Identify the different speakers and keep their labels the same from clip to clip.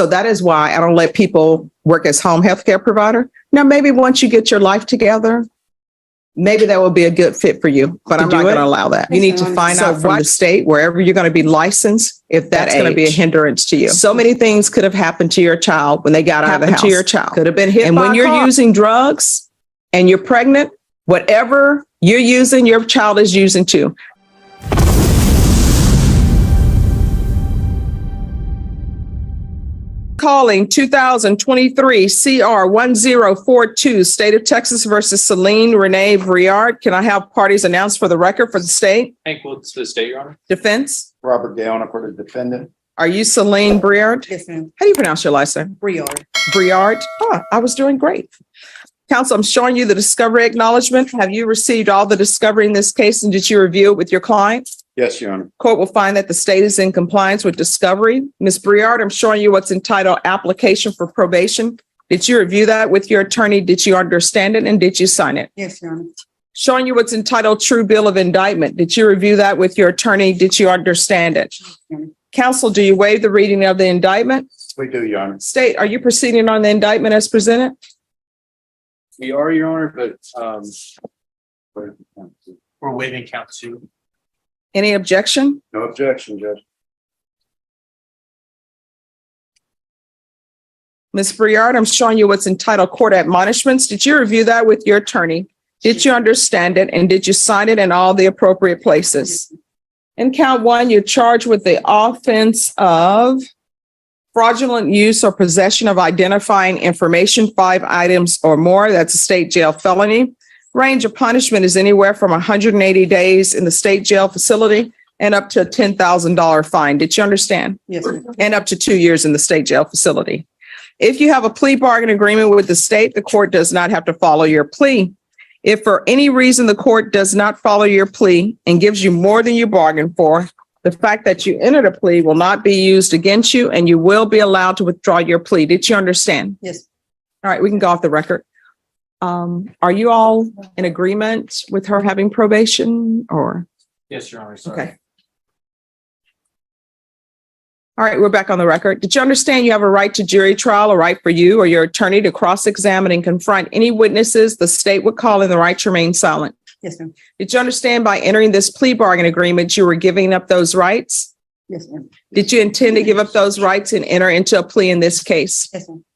Speaker 1: So that is why I don't let people work as home health care provider. Now, maybe once you get your life together, maybe that will be a good fit for you, but I'm not going to allow that. You need to find out from the state, wherever you're going to be licensed, if that's going to be a hindrance to you. So many things could have happened to your child when they got out of the house. To your child. Could have been hit by a car. And when you're using drugs and you're pregnant, whatever you're using, your child is using too. Calling 2023 CR 1042, State of Texas versus Celine Renee Briard. Can I have parties announced for the record for the state?
Speaker 2: Hank Woods for the state, Your Honor.
Speaker 1: Defense?
Speaker 3: Robert Gaona for the defendant.
Speaker 1: Are you Celine Briard?
Speaker 4: Yes, ma'am.
Speaker 1: How do you pronounce your last name?
Speaker 4: Briard.
Speaker 1: Briard? Oh, I was doing great. Counsel, I'm showing you the discovery acknowledgement. Have you received all the discovery in this case, and did you review it with your client?
Speaker 3: Yes, Your Honor.
Speaker 1: Court will find that the state is in compliance with discovery. Ms. Briard, I'm showing you what's entitled application for probation. Did you review that with your attorney? Did you understand it, and did you sign it?
Speaker 4: Yes, Your Honor.
Speaker 1: Showing you what's entitled true bill of indictment. Did you review that with your attorney? Did you understand it? Counsel, do you waive the reading of the indictment?
Speaker 3: We do, Your Honor.
Speaker 1: State, are you proceeding on the indictment as presented?
Speaker 2: We are, Your Honor, but we're waiving count 2.
Speaker 1: Any objection?
Speaker 3: No objection, Judge.
Speaker 1: Ms. Briard, I'm showing you what's entitled court admonishments. Did you review that with your attorney? Did you understand it, and did you sign it in all the appropriate places? In count 1, you're charged with the offense of fraudulent use or possession of identifying information, 5 items or more. That's a state jail felony. Range of punishment is anywhere from 180 days in the state jail facility and up to a $10,000 fine. Did you understand?
Speaker 4: Yes, ma'am.
Speaker 1: And up to 2 years in the state jail facility. If you have a plea bargain agreement with the state, the court does not have to follow your plea. If for any reason the court does not follow your plea and gives you more than you bargained for, the fact that you entered a plea will not be used against you, and you will be allowed to withdraw your plea. Did you understand?
Speaker 4: Yes.
Speaker 1: All right, we can go off the record. Are you all in agreement with her having probation, or?
Speaker 2: Yes, Your Honor. Sorry.
Speaker 1: Okay. All right, we're back on the record. Did you understand you have a right to jury trial, a right for you or your attorney to cross-examine and confront any witnesses the state would call in, the right to remain silent?
Speaker 4: Yes, ma'am.
Speaker 1: Did you understand by entering this plea bargain agreement, you were giving up those rights?
Speaker 4: Yes, ma'am.
Speaker 1: Did you intend to give up those rights and enter into a plea in this case?
Speaker 4: Yes, ma'am.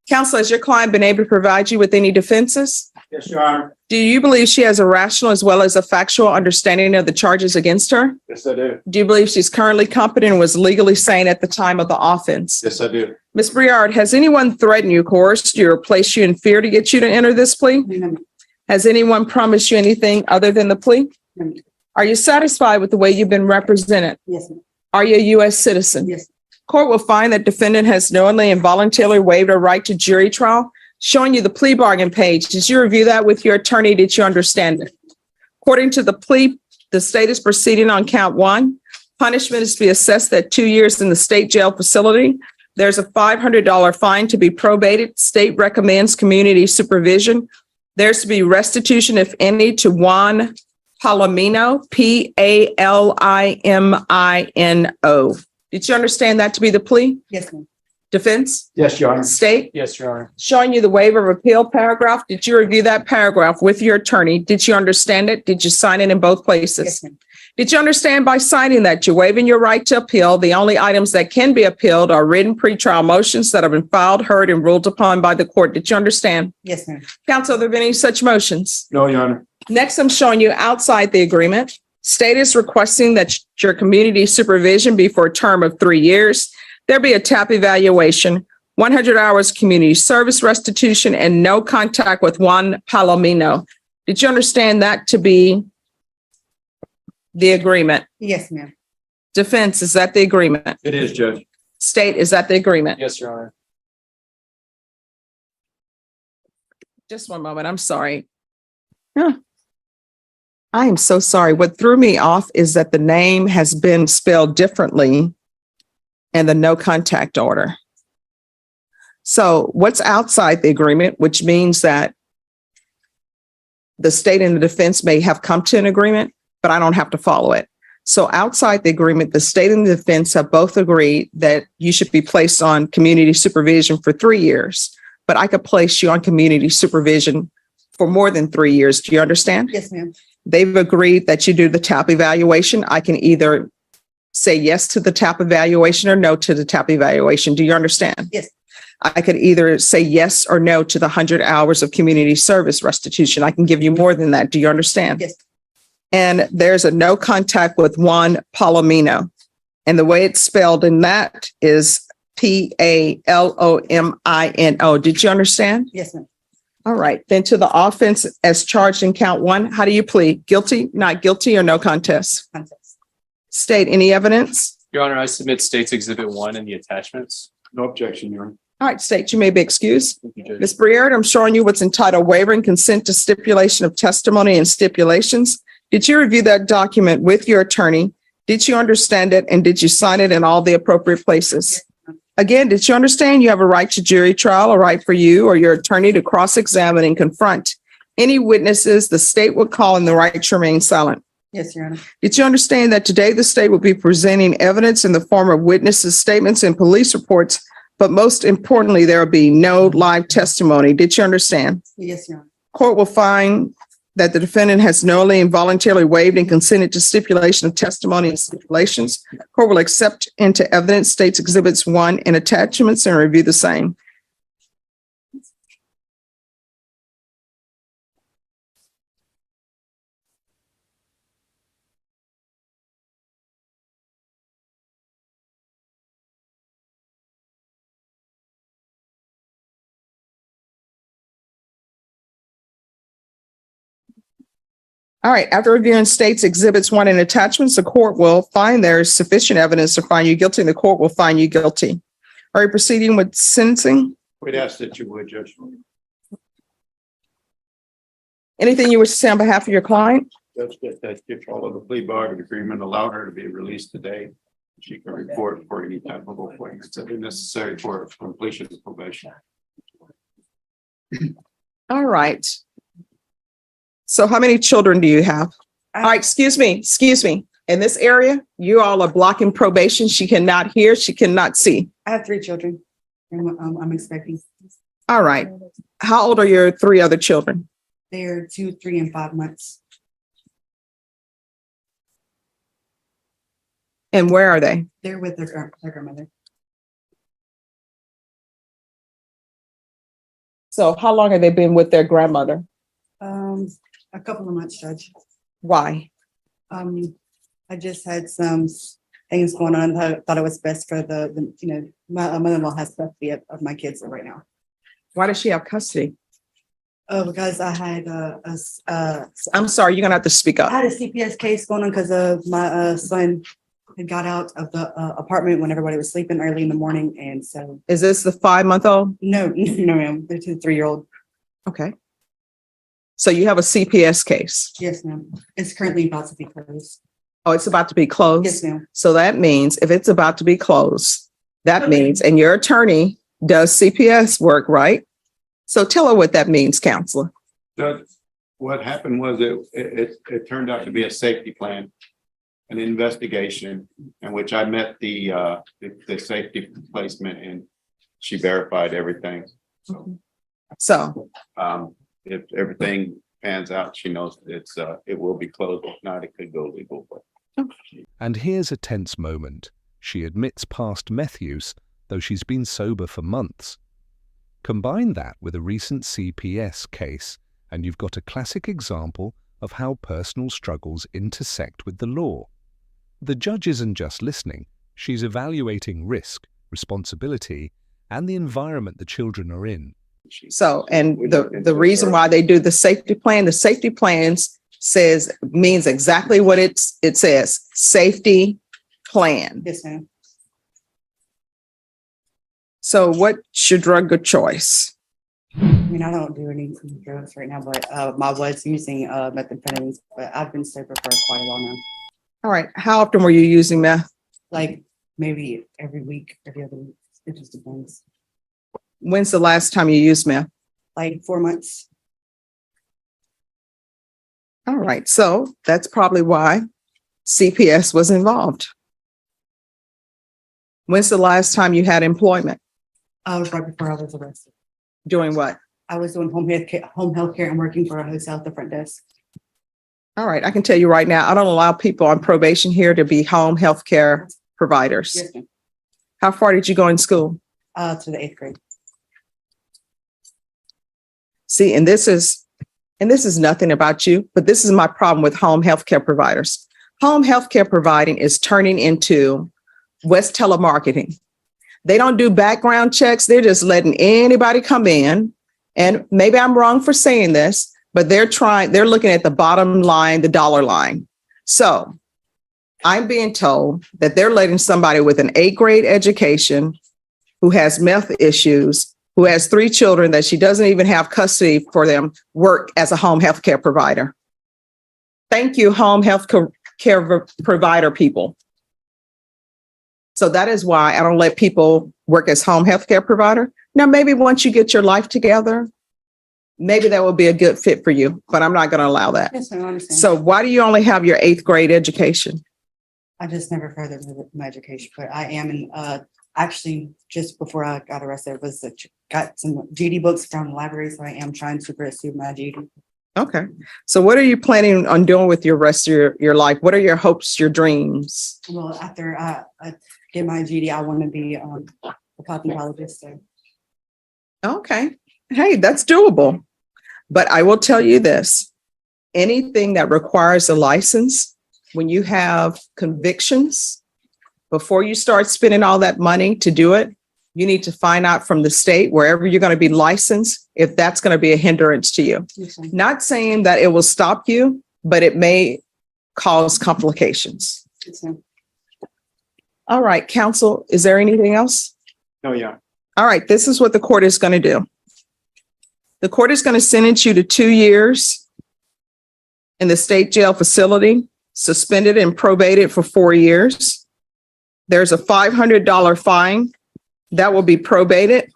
Speaker 1: Counsel, has your client been able to provide you with any defenses?
Speaker 3: Yes, Your Honor.
Speaker 1: Do you believe she has a rational as well as a factual understanding of the charges against her?
Speaker 3: Yes, I do.
Speaker 1: Do you believe she's currently competent and was legally sane at the time of the offense?
Speaker 3: Yes, I do.
Speaker 1: Ms. Briard, has anyone threatened you, coerced you, or placed you in fear to get you to enter this plea?
Speaker 4: No, ma'am.
Speaker 1: Has anyone promised you anything other than the plea?
Speaker 4: No, ma'am.
Speaker 1: Are you satisfied with the way you've been represented?
Speaker 4: Yes, ma'am.
Speaker 1: Are you a U.S. citizen?
Speaker 4: Yes.
Speaker 1: Court will find that defendant has knowingly and voluntarily waived a right to jury trial. Showing you the plea bargain page. Did you review that with your attorney? Did you understand it? According to the plea, the state is proceeding on count 1. Punishment is to be assessed at 2 years in the state jail facility. There's a $500 fine to be probated. State recommends community supervision. There's to be restitution, if any, to Juan Palomino, Palimino. Did you understand that to be the plea?
Speaker 4: Yes, ma'am.
Speaker 1: Defense?
Speaker 3: Yes, Your Honor.
Speaker 1: State?
Speaker 2: Yes, Your Honor.
Speaker 1: Showing you the waiver of appeal paragraph. Did you review that paragraph with your attorney? Did you understand it? Did you sign it in both places?
Speaker 4: Yes, ma'am.
Speaker 1: Did you understand by signing that you're waiving your right to appeal? The only items that can be appealed are written pretrial motions that have been filed, heard, and ruled upon by the court. Did you understand?
Speaker 4: Yes, ma'am.
Speaker 1: Counsel, have there been any such motions?
Speaker 3: No, Your Honor.
Speaker 1: Next, I'm showing you outside the agreement. State is requesting that your community supervision be for a term of 3 years. There be a TAP evaluation, 100 hours community service restitution, and no contact with Juan Palomino. Did you understand that to be the agreement?
Speaker 4: Yes, ma'am.
Speaker 1: Defense, is that the agreement?
Speaker 3: It is, Judge.
Speaker 1: State, is that the agreement?
Speaker 2: Yes, Your Honor.
Speaker 1: Just one moment, I'm sorry. I am so sorry. What threw me off is that the name has been spelled differently and the no contact order. So what's outside the agreement, which means that the state and the defense may have come to an agreement, but I don't have to follow it. So outside the agreement, the state and the defense have both agreed that you should be placed on community supervision for 3 years, but I could place you on community supervision for more than 3 years. Do you understand?
Speaker 4: Yes, ma'am.
Speaker 1: They've agreed that you do the TAP evaluation. I can either say yes to the TAP evaluation or no to the TAP evaluation. Do you understand?
Speaker 4: Yes.
Speaker 1: I could either say yes or no to the 100 hours of community service restitution. I can give you more than that. Do you understand?
Speaker 4: Yes.
Speaker 1: And there's a no contact with Juan Palomino. And the way it's spelled in that is Palomino. Did you understand?
Speaker 4: Yes, ma'am.
Speaker 1: All right. Then to the offense as charged in count 1, how do you plead? Guilty, not guilty, or no contest?
Speaker 4: Contest.
Speaker 1: State any evidence?
Speaker 2: Your Honor, I submit State's Exhibit 1 and the attachments.
Speaker 3: No objection, Your Honor.
Speaker 1: All right, State, you may be excused.
Speaker 2: Thank you, Judge.
Speaker 1: Ms. Briard, I'm showing you what's entitled waiver and consent to stipulation of testimony and stipulations. Did you review that document with your attorney? Did you understand it? And did you sign it in all the appropriate places? Again, did you understand you have a right to jury trial, a right for you or your attorney to cross-examine and confront any witnesses the state would call and the right to remain silent?
Speaker 4: Yes, Your Honor.
Speaker 1: Did you understand that today the state will be presenting evidence in the form of witnesses' statements and police reports, but most importantly, there will be no live testimony? Did you understand?
Speaker 4: Yes, Your Honor.
Speaker 1: Court will find that the defendant has knowingly and voluntarily waived and consented to stipulation of testimony and stipulations. Court will accept into evidence State's Exhibits 1 and attachments and review the same. All right, after reviewing State's Exhibits 1 and attachments, the court will find there is sufficient evidence to find you guilty, and the court will find you guilty. Are you proceeding with sentencing?
Speaker 3: We'd ask that you would, Judge.
Speaker 1: Anything you wish to say on behalf of your client?
Speaker 3: Judge, that if all of the plea bargain agreement allowed her to be released today, she can report for any type of appointments that are necessary for completion of probation.
Speaker 1: All right. So how many children do you have? All right, excuse me. In this area, you all are blocking probation. She cannot hear, she cannot see.
Speaker 4: I have 3 children. And I'm expecting.
Speaker 1: All right. How old are your 3 other children?
Speaker 4: They're 2, 3, and 5 months.
Speaker 1: And where are they?
Speaker 4: They're with their grandmother.
Speaker 1: So how long have they been with their grandmother?
Speaker 4: A couple of months, Judge.
Speaker 1: Why?
Speaker 4: I just had some things going on. I thought it was best for my mother-in-law has custody of my kids right now.
Speaker 1: Why does she have custody?
Speaker 4: Oh, because I had
Speaker 1: I'm sorry, you're gonna have to speak
Speaker 4: I
Speaker 1: up.
Speaker 4: had a CPS case going on because of my son had got out of the apartment when everybody was sleeping early in the morning, and so
Speaker 1: Is this the 5-month-old?
Speaker 4: no, ma'am. They're 2, 3-year-old.
Speaker 1: Okay. So you have a CPS case.
Speaker 4: Yes, ma'am. It's currently about to be closed.
Speaker 1: Oh, it's about to be closed?
Speaker 4: Yes, ma'am.
Speaker 1: So that means if it's about to be closed, that means, and your attorney does CPS work, right? So tell her what that means, counselor.
Speaker 3: Judge, what happened was it turned out to be a safety plan, an investigation in which I met the safety placement and she verified everything.
Speaker 1: So,
Speaker 3: if everything pans out, she knows it will be closed. If not, it could go legal.
Speaker 5: And here's a tense moment. She admits past meth use, though she's been sober for months. Combine that with a recent CPS case, and you've got a classic example of how personal struggles intersect with the law. The judge isn't just listening, she's evaluating risk, responsibility, and the environment the children are in.
Speaker 1: so, and the reason why they do the safety plans means exactly what it says, safety plan.
Speaker 4: Yes, ma'am.
Speaker 1: So what's your drug of choice?
Speaker 4: I mean, I don't do any drugs right now, but I was using methamphetamines, but I've been sober for quite a while now.
Speaker 1: All right. How often were you using meth?
Speaker 4: Like maybe every week, every other week. It just depends.
Speaker 1: When's the last time you used meth?
Speaker 4: Like 4 months.
Speaker 1: All right. So that's probably why CPS was involved. When's the last time you had employment?
Speaker 4: I was right before I was arrested.
Speaker 1: Doing what?
Speaker 4: I was doing home health care and working for a hotel at the front desk.
Speaker 1: All right, I can tell you right now, I don't allow people on probation here to be home health care providers.
Speaker 4: Yes, ma'am.
Speaker 1: How far did you go in school?
Speaker 4: To the 8th grade.
Speaker 1: See, and this is nothing about you, but this is my problem with home healthcare providers. Home healthcare providing is turning into West telemarketing. They don't do background checks. They're just letting anybody come in. And maybe I'm wrong for saying this, but they're looking at the bottom line, the dollar line. So I'm being told that they're letting somebody with an 8th grade education who has meth issues, who has 3 children that she doesn't even have custody for them, work as a home health care provider. Thank you, home health care provider people. So that is why I don't let people work as home health care provider. Now, maybe once you get your life together, maybe that will be a good fit for you, but I'm not going to allow that.
Speaker 4: Yes, ma'am, I understand.
Speaker 1: So why do you only have your 8th grade education?
Speaker 4: I just never furthered my education, but I am in, actually, just before I got arrested, got some GD books from the library, so I am trying to pursue my GD.
Speaker 1: Okay. So what are you planning on doing with your rest of your life? What are your hopes, your dreams?
Speaker 4: Well, after I get my GD, I want to be a cosmetologist. So.
Speaker 1: Okay. Hey, that's doable. But I will tell you this, anything that requires a license, when you have convictions, before you start spending all that money to do it, you need to find out from the state, wherever you're going to be licensed, if that's going to be a hindrance to you.
Speaker 4: Yes, ma'am.
Speaker 1: Not saying that it will stop you, but it may cause complications.
Speaker 4: Yes, ma'am.
Speaker 1: All right, counsel, is there anything else?
Speaker 3: No, yeah.
Speaker 1: All right, this is what the court is going to do. The court is going to sentence you to 2 years in the state jail facility, suspended and probated for 4 years. There's a $500 fine that will be probated.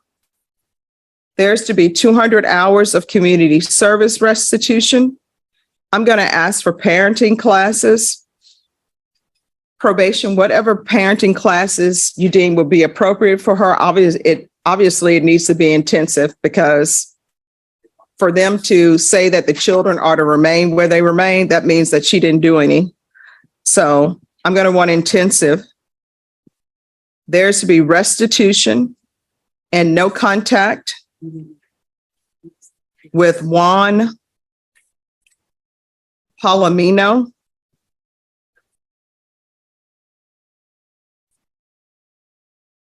Speaker 1: There's to be 200 hours of community service restitution. I'm going to ask for parenting classes, probation, whatever parenting classes you deem would be appropriate for her. Obviously, it needs to be intensive, because for them to say that the children are to remain where they remain, that means that she didn't do any. So I'm going to want intensive. There's to be restitution and no contact with Juan Palomino.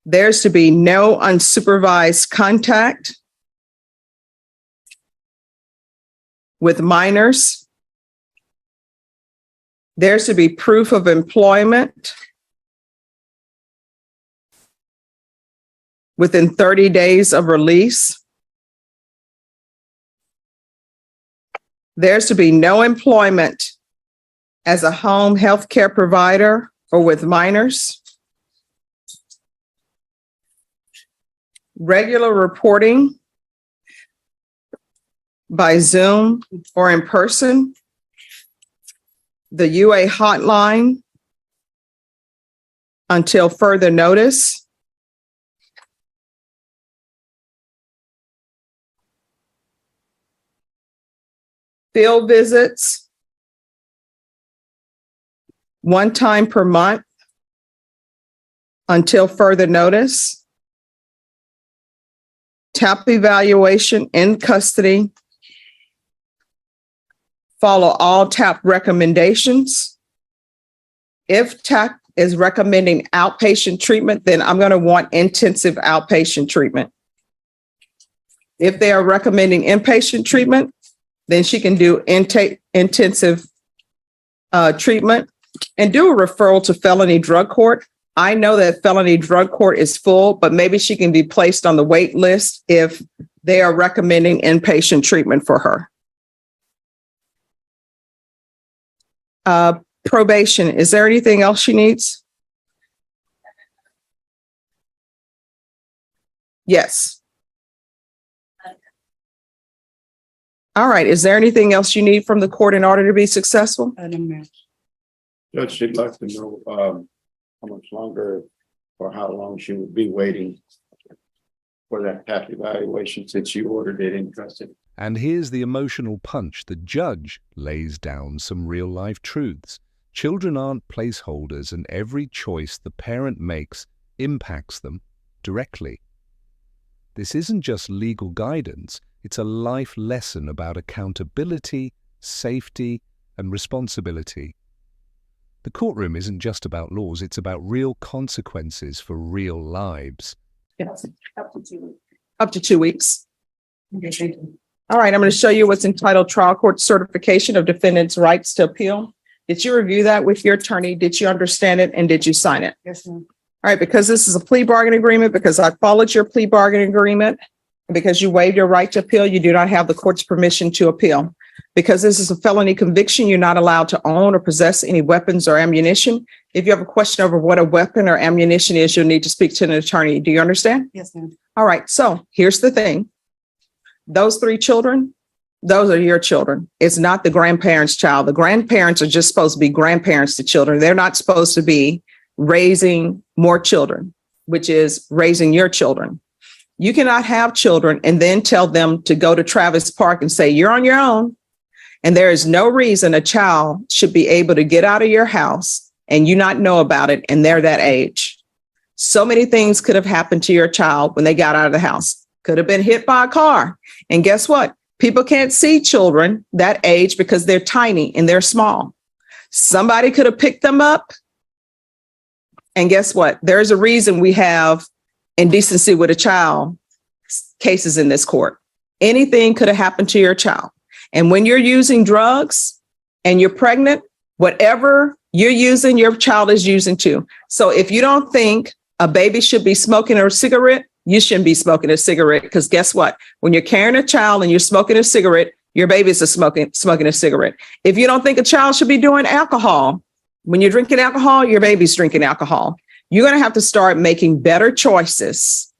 Speaker 1: There's to be no unsupervised contact with minors. There's to be proof of employment within 30 days of release. There's to be no employment as a home health care provider or with minors. Regular reporting by Zoom or in person. The UA hotline until further notice. Field visits 1 time per month until further notice. TAP evaluation in custody. Follow all TAP recommendations. If TAP is recommending outpatient treatment, then I'm going to want intensive outpatient treatment. If they are recommending inpatient treatment, then she can do intensive treatment and do a referral to felony drug court. I know that felony drug court is full, but maybe she can be placed on the wait list if they are recommending inpatient treatment for her. Probation, is there anything else she needs? Yes. All right, is there anything else you need from the court in order to be successful?
Speaker 4: No, ma'am.
Speaker 3: Judge, she'd like to know, how much longer or how long she would be waiting for that TAP evaluation since you ordered it in custody.
Speaker 5: And here's the emotional punch. The judge lays down some real-life truths. Children aren't placeholders, and every choice the parent makes impacts them directly. This isn't just legal guidance, it's a life lesson about accountability, safety, and responsibility. The courtroom isn't just about laws, it's about real consequences for real lives.
Speaker 1: Yes. Up to 2 weeks.
Speaker 4: Okay, thank you.
Speaker 1: All right, I'm going to show you what's entitled Trial Court Certification of Defendant's Rights to Appeal. Did you review that with your attorney? Did you understand it? And did you sign it?
Speaker 4: Yes, ma'am.
Speaker 1: All right, because this is a plea bargaining agreement, because I followed your plea bargaining agreement, and because you waived your right to appeal, you do not have the court's permission to appeal. Because this is a felony conviction, you're not allowed to own or possess any weapons or ammunition. If you have a question over what a weapon or ammunition is, you'll need to speak to an attorney. Do you understand?
Speaker 4: Yes, ma'am.
Speaker 1: All right, so here's the thing. Those 3 children, those are your children. It's not the grandparents' child. The grandparents are just supposed to be grandparents to children. They're not supposed to be raising more children, which is raising your children. You cannot have children and then tell them to go to Travis Park and say, you're on your own. And there is no reason a child should be able to get out of your house and you not know about it, and they're that age. So many things could have happened to your child when they got out of the house. Could have been hit by a car. And guess what? People can't see children that age because they're tiny and they're small. Somebody could have picked them up. And guess what? There's a reason we have indecency with a child cases in this court. Anything could have happened to your child. And when you're using drugs and you're pregnant, whatever you're using, your child is using too. So if you don't think a baby should be smoking a cigarette, you shouldn't be smoking a cigarette, because guess what? When you're carrying a child and you're smoking a cigarette, your babies are smoking a cigarette. If you don't think a child should be doing alcohol, when you're drinking alcohol, your baby's drinking alcohol. You're going to have to start making better choices